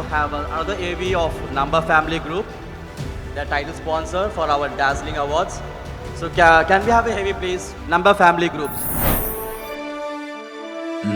have another AV of Number Family Group, the title sponsor for our dazzling awards. So can we have a heavy please? Number Family Groups.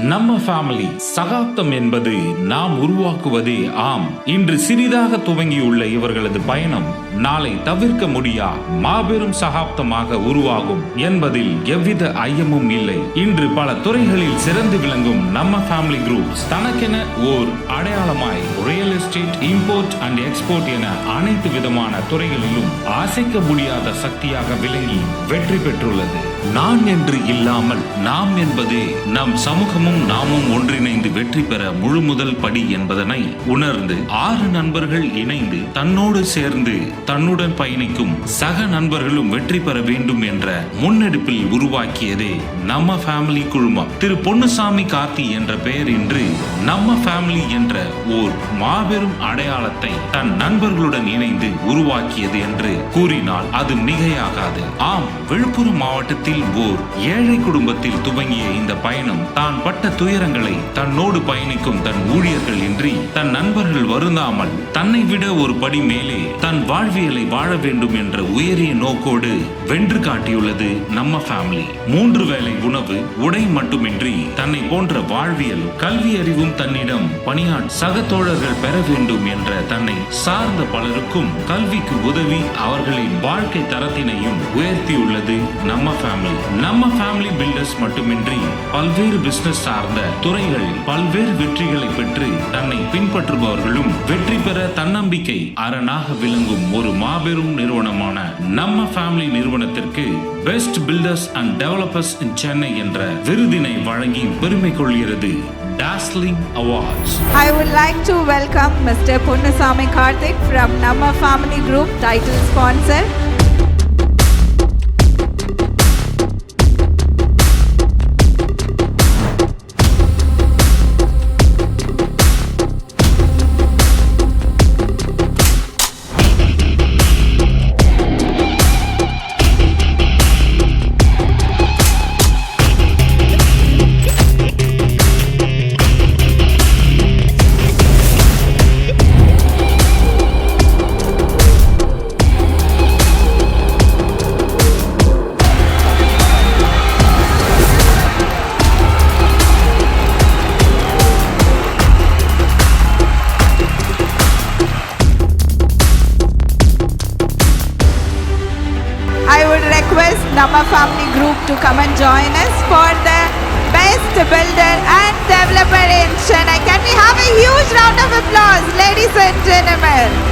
நம்ம family சகாப்தம் என்பது நாம் உருவாக்குவதே. ஆம், இன்று சிறிதாக துவங்கியுள்ள இவர்களது பயணம் நாளை தவிர்க்க முடியா மாபெரும் சகாப்தமாக உருவாகும் என்பதில் எவ்வித ஐயமும் இல்லை. இன்று பல துறைகளில் சிறந்து விளங்கும் நம்ம ஃபேமிலி குரூப்ஸ் தனக்கென ஓர் அடையாளமாய் real estate, import and export என அனைத்து விதமான துறைகளிலும் அசைக்க முடியாத சக்தியாக விளங்கி வெற்றி பெற்றுள்ளது. நான் என்று இல்லாமல் நாம் என்பதே நம் சமூகமும் நாமும் ஒன்றிணைந்து வெற்றி பெற முழு முதல் படி என்பதனை உணர்ந்து 6 நண்பர்கள் இணைந்து தன்னோடு சேர்ந்து தன்னுடன் பயணிக்கும் சக நண்பர்களும் வெற்றி பெற வேண்டும் என்ற முன்னெடுப்பில் உருவாக்கியதே நம்ம ஃபேமிலி குழுமம். திரு பொன்னுசாமி கார்த்தி என்ற பெயர் இன்று நம்ம ஃபேமிலி என்ற ஓர் மாபெரும் அடையாளத்தை தன் நண்பர்களுடன் இணைந்து உருவாக்கியது என்று கூறினால் அது மிகையாகாது. ஆம், விழுப்புரம் மாவட்டத்தில் ஓர் ஏழை குடும்பத்தில் துவங்கிய இந்த பயணம் தான் பட்ட துயரங்களை தன்னோடு பயணிக்கும் தன் ஊழியர்கள் இன்றி தன் நண்பர்கள் வருந்தாமல் தன்னை விட ஒரு படி மேலே தன் வாழ்வியலை வாழ வேண்டும் என்ற உயரிய நோக்கோடு வென்று காட்டியுள்ளது நம்ம ஃபேமிலி. 3 வேளை உணவு, உடை மட்டுமின்றி தன்னை போன்ற வாழ்வியல், கல்வி அறிவும் தன்னிடம் பணியாற்ற சக தோழர்கள் பெற வேண்டும் என்ற தன்னை சார்ந்த பலருக்கும் கல்விக்கு உதவி அவர்களின் வாழ்க்கை தரத்தினையும் உயர்த்தியுள்ளது நம்ம ஃபேமிலி. நம்ம ஃபேமிலி பில்டர்ஸ் மட்டுமின்றி பல்வேறு பிசினஸ் சார்ந்த துறைகளில் பல்வேறு வெற்றிகளை பெற்று தன்னை பின்பற்றுபவர்களும் வெற்றி பெற தன்னம்பிக்கை அரணாக விளங்கும் ஒரு மாபெரும் நிறுவனமான நம்ம ஃபேமிலி நிறுவனத்திற்கு பெஸ்ட் பில்டர்ஸ் அண்ட் டெவலப்பர்ஸ் இன் சென்னை என்ற விருதினை வழங்கி பெருமை கொள்கிறது Dazzling Awards. I would like to welcome Mr. Ponnusamy Karthik from Namma Family Group, title sponsor. I would request Namma Family Group to come and join us for the best builder and developer in Chennai. Can we have a huge round of applause, ladies and gentlemen?